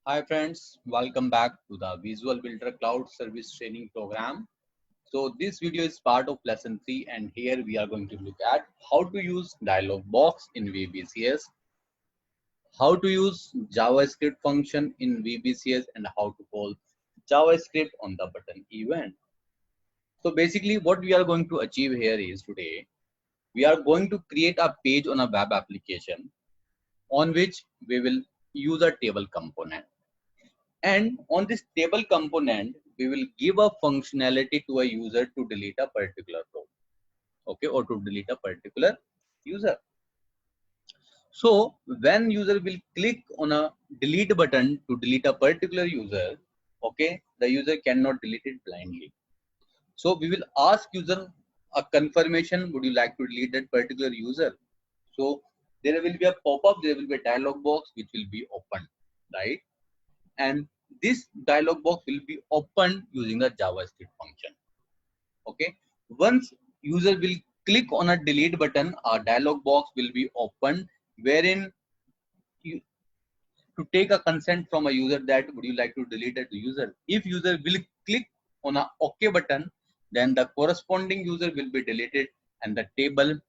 Hi friends, welcome back to the Visual Builder Cloud Service Training Program. So this video is part of lesson 3 and here we are going to look at how to use dialog box in VBCS, how to use JavaScript function in VBCS and how to call JavaScript on the button event. So basically what we are going to achieve here is today, we are going to create a page on a web application on which we will use a table component. And on this table component, we will give a functionality to a user to delete a particular row, okay, or to delete a particular user. So when user will click on a delete button to delete a particular user, okay, the user cannot delete it blindly. So we will ask user a confirmation, would you like to delete that particular user? So there will be a pop-up, there will be a dialog box which will be opened, right? And this dialog box will be opened using the JavaScript function. Okay. Once user will click on a delete button, a dialog box will be opened wherein you, to take a consent from a user that would you like to delete that user. If user will click on a OK button, then the corresponding user will be deleted and the table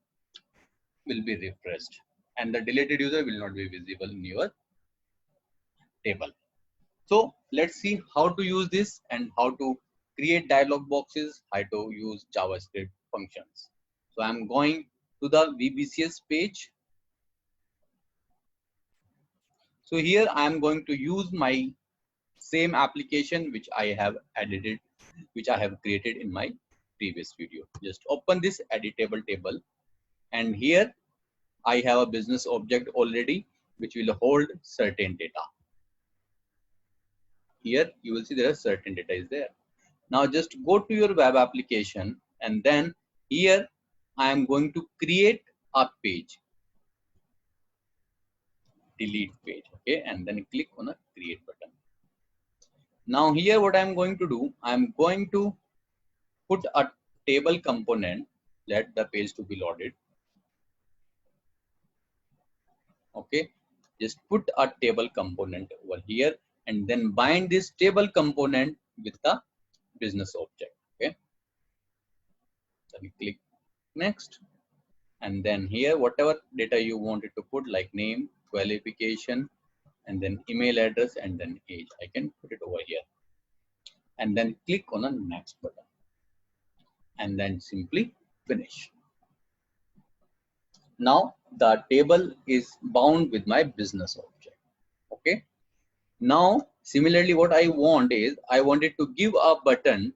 will be refreshed and the deleted user will not be visible in your table. So let's see how to use this and how to create dialog boxes, how to use JavaScript functions. So I'm going to the VBCS page. So here I am going to use my same application which I have edited, which I have created in my previous video. Just open this editable table and here I have a business object already which will hold certain data. Here you will see there are certain data is there. Now just go to your web application and then here I am going to create a page, delete page, okay, and then click on a create button. Now here what I am going to do, I am going to put a table component, let the page to be loaded, okay, just put a table component over here and then bind this table component with the business object, okay, then click next. And then here whatever data you wanted to put like name, qualification, and then email address and then age, I can put it over here and then click on the next button and then simply finish. Now the table is bound with my business object, okay. Now similarly what I want is I wanted to give a button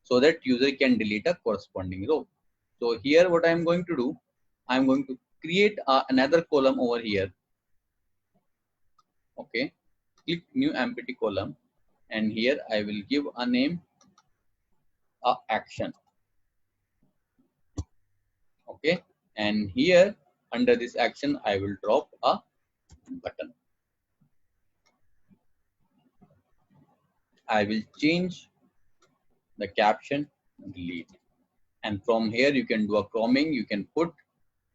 so that user can delete a corresponding row. So here what I am going to do, I am going to create another column over here, okay, click new empty column and here I will give a name, a action, okay, and here under this action I will drop a button. I will change the caption delete, and from here you can do a chromaing, you can put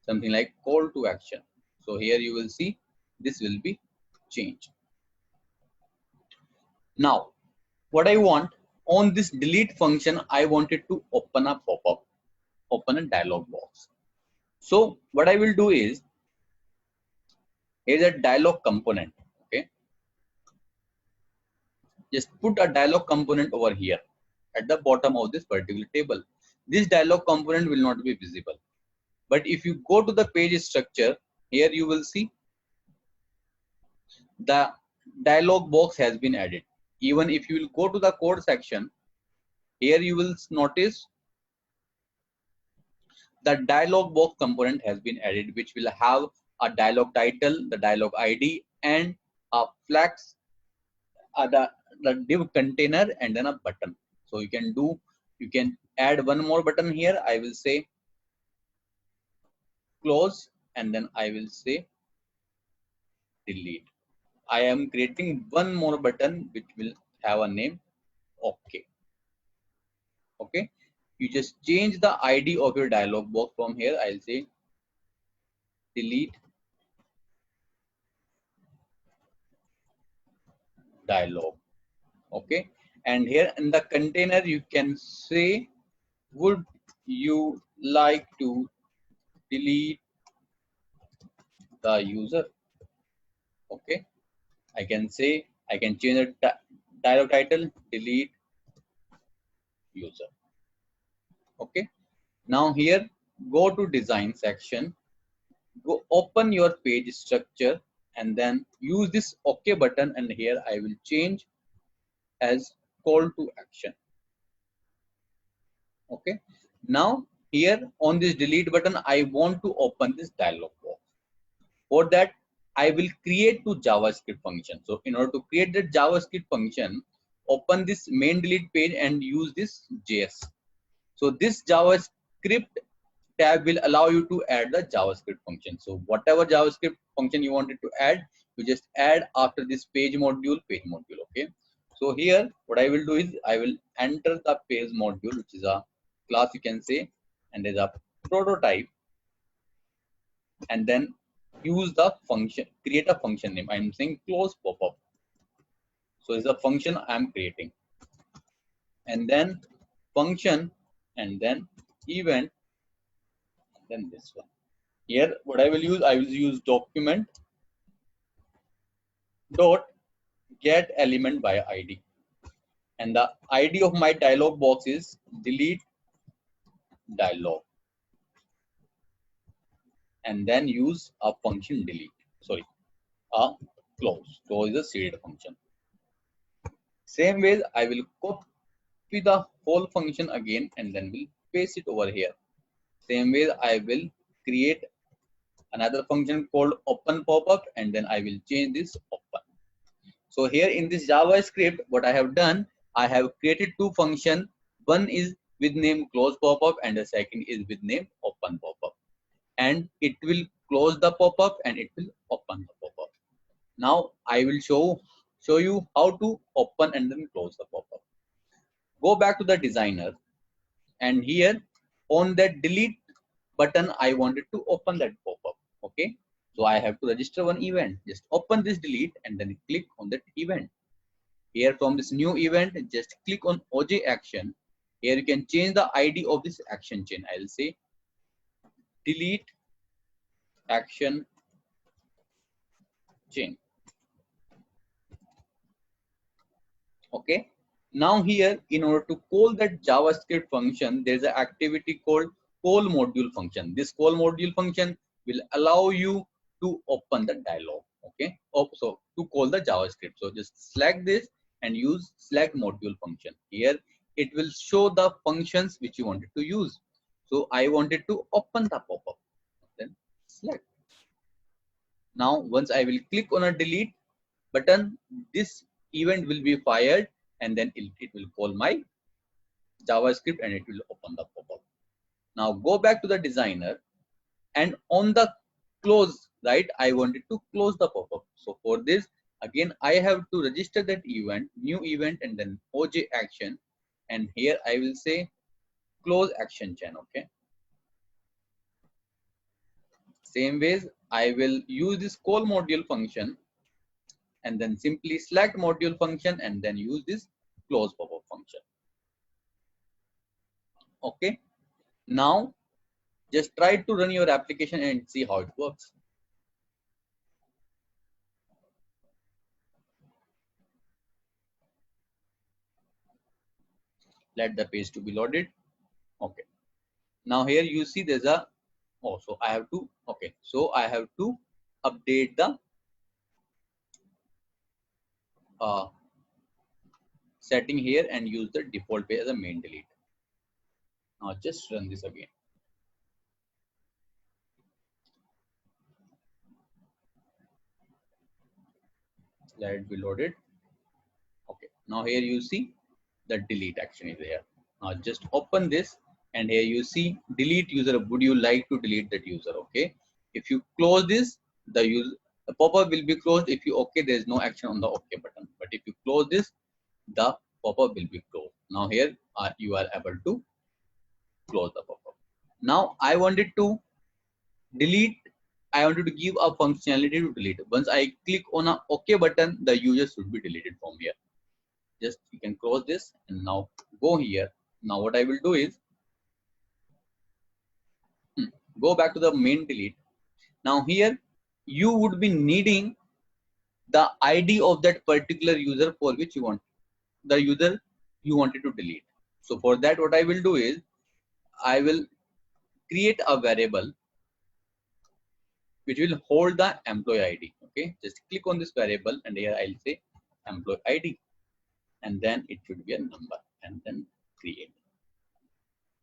something like call to action. So here you will see this will be changed. Now what I want, on this delete function I wanted to open a pop-up, open a dialog box. So what I will do is, here's a dialog component, okay, just put a dialog component over here at the bottom of this particular table. This dialog component will not be visible, but if you go to the page structure, here you will see the dialog box has been added. Even if you will go to the code section, here you will notice the dialog box component has been added, which will have a dialog title, the dialog ID, and a flex, the div container, and then a button. So you can add one more button here. I will say close and then I will say delete. I am creating one more button which will have a name OK. Okay, you just change the ID of your dialog box. From here I'll say delete dialog. Okay, and here in the container you can say, would you like to delete the user? Okay, I can say, I can change the dialog title, delete user. Okay, now here go to design section, go open your page structure, and then use this OK button, and here I will change as call to action. Okay, now here on this delete button I want to open this dialog box. For that I will create two JavaScript function. So in order to create the JavaScript function, open this main delete page and use this JS. So this JavaScript tab will allow you to add the JavaScript function. So whatever JavaScript function you wanted to add, you just add after this page module. Okay, so here what I will do is I will enter the page module, which is a class you can say, and there's a prototype, and then use the function, create a function name. I'm saying close pop-up. So it's a function I'm creating, and then function, and then event, and then this one. Here what I will use document dot get element by ID, and the ID of my dialog box is delete dialog, and then use a function delete, sorry, a close. So is a seed function. Same way I will copy the whole function again and then will paste it over here. Same way I will create another function called open pop-up, and then I will change this open. So here in this JavaScript, what I have done, I have created two functions. One is with name close pop-up, and the second is with name open pop-up. And it will close the pop-up and it will open the pop-up. Now I will show you how to open and then close the pop-up. Go back to the designer, and here on that delete button, I wanted to open that pop-up. Okay, so I have to register one event. Just open this delete and then click on that event. Here from this new event, just click on OJ action. Here you can change the ID of this action chain. I will say delete action chain. Okay, now here in order to call that JavaScript function, there's an activity called call module function. This call module function will allow you to open the dialog. Okay, so to call the JavaScript, so just select this and use select module function. Here it will show the functions which you wanted to use. So I wanted to open the pop-up, then select. Now once I will click on a delete button, this event will be fired, and then it will call my JavaScript and it will open the pop-up. Now go back to the designer, and on the close, right, I wanted to close the pop-up. So for this, again, I have to register that event, new event, and then OJ action. And here I will say close action chain. Okay. Same ways, I will use this call module function, and then simply select module function and then use this close pop-up function. Okay. Now just try to run your application and see how it works. Let the page to be loaded. Okay. Now here you see there's a, oh, so I have to, okay. So I have to update the setting here and use the default page as a main delete. Now just run this again. Let it be loaded. Okay. Now here you see the delete action is there. Now just open this, and here you see delete user. Would you like to delete that user? Okay. If you close this, the pop-up will be closed. If you okay, there is no action on the OK button. But if you close this, the pop-up will be closed. Now here you are able to close the pop-up. Now I wanted to delete I wanted to give a functionality to delete. Once I click on a OK button, the user should be deleted from here. Just you can close this and now go here. Now what I will do is go back to the main delete. Now here you would be needing the ID of that particular user for which you want the user you wanted to delete. So for that, what I will do is I will create a variable which will hold the employee ID. Okay, just click on this variable and here I'll say employee ID, and then it should be a number, and then create.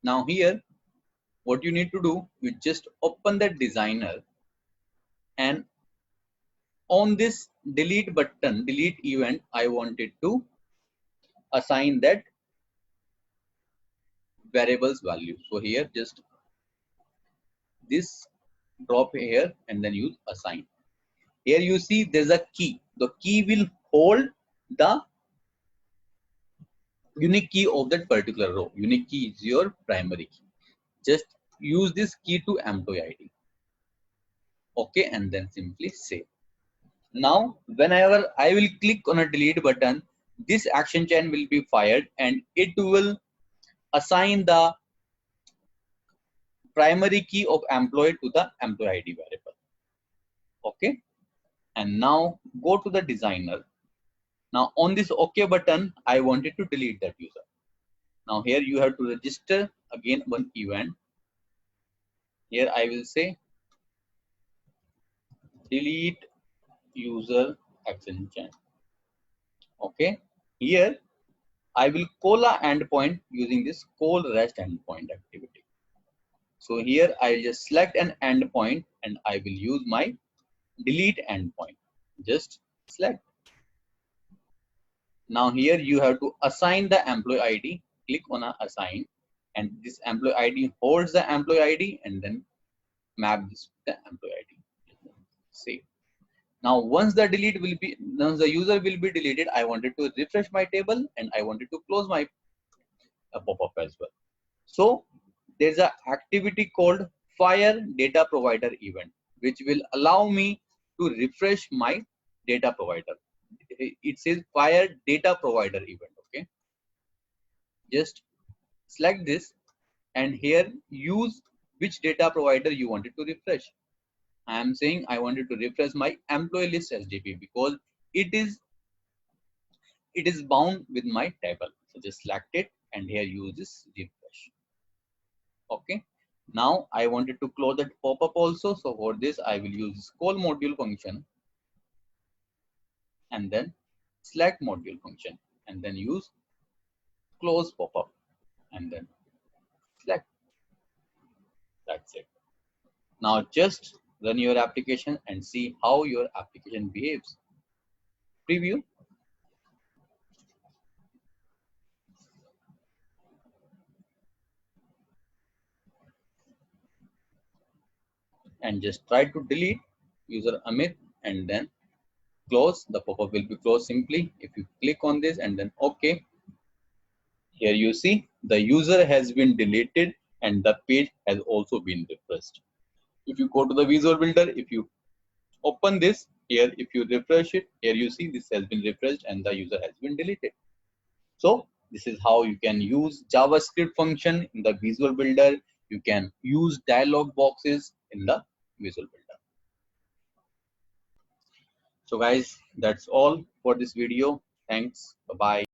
Now here, what you need to do, you just open the designer, and on this delete button, delete event, I wanted to assign that variables value. So here just this drop here and then use assign. Here you see there's a key. The key will hold the unique key of that particular row. Unique key is your primary key. Just use this key to employee ID. Okay, and then simply save. Now, whenever I will click on a delete button, this action chain will be fired and it will assign the primary key of employee to the employee ID variable. Okay, and now go to the designer. Now on this OK button, I wanted to delete that user. Now here you have to register again one event. Here I will say delete user action chain. Okay, here I will call a endpoint using this call rest endpoint activity. So here I will just select an endpoint and I will use my delete endpoint. Just select. Now here you have to assign the employee ID. Click on a assign, and this employee ID holds the employee ID, and then map this to the employee ID. Save. Now once the user will be deleted, I wanted to refresh my table and I wanted to close my pop-up as well. So there's an activity called fire data provider event, which will allow me to refresh my data provider. It says fire data provider event. Okay, just select this and here use which data provider you wanted to refresh. I am saying I wanted to refresh my employee list SDP because it is bound with my table. So just select it and here use this refresh. Okay, now I wanted to close that pop-up also. So for this I will use this call module function and then select module function and then use close pop-up and then select. That's it. Now just run your application and see how your application behaves. Preview. And just try to delete user Amit and then close. The pop-up will be closed simply if you click on this and then OK. Here you see the user has been deleted and the page has also been refreshed. If you go to the Visual Builder, if you open this here, if you refresh it, here you see this has been refreshed and the user has been deleted. So this is how you can use JavaScript function in the Visual Builder. You can use dialog boxes in the Visual Builder. So guys, that's all for this video. Thanks. Bye-bye.